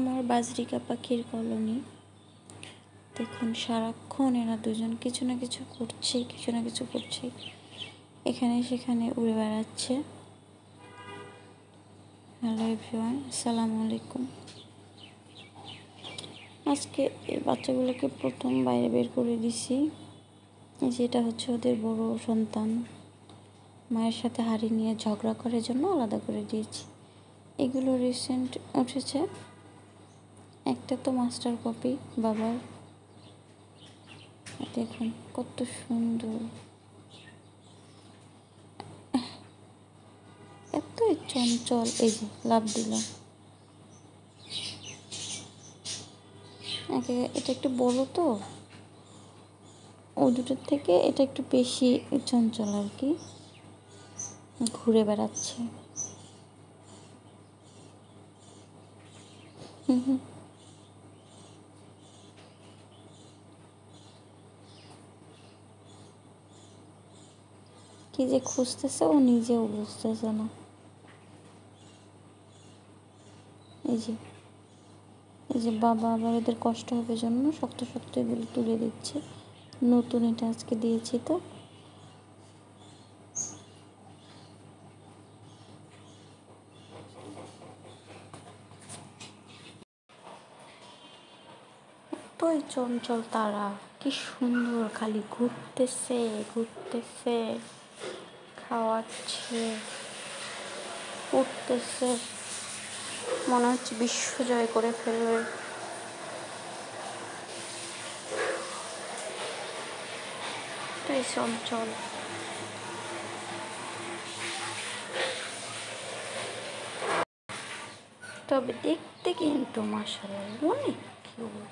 আমার বাজরিকা পাখির কলোনি। দেখুন সারাক্ষণ এরা দুজন কিছু না কিছু করছে, এখানে সেখানে উড়ে বেড়াচ্ছে। হ্যালো এভরিওয়ান, আসসালামু আলাইকুম। আজকে এই বাচ্চাগুলোকে প্রথম বাইরে বের করে দিছি। যেটা হচ্ছে ওদের বড় সন্তান, মায়ের সাথে হাড়ি নিয়ে ঝগড়া করার জন্য আলাদা করে দিয়েছি। এগুলো রিসেন্ট উঠেছে, একটা তো মাস্টার কপি বাবার। দেখুন কত সুন্দর, এতই চঞ্চল। এই যে লাভ দিলাম, এটা একটু বড় তো, ও দুটোর থেকে এটা একটু বেশি চঞ্চল আর কি, ঘুরে বেড়াচ্ছে। কি যে খুঁজতেছে ও নিজেও বুঝতেছে না। এই যে বাবা আবার এদের কষ্ট হবে জন্য শক্ত শক্ত এগুলো তুলে দিচ্ছে। নতুন এটা আজকে দিয়েছি তো। এতই চঞ্চল তারা, কি সুন্দর খালি ঘুরতেছে, খাওয়াচ্ছে, উঠতেছে, মনে হচ্ছে বিশ্ব জয় করে ফেলবে। এটাই চঞ্চল। তবে দেখতে কিন্তু মাশাআল্লাহ অনেক কিউট।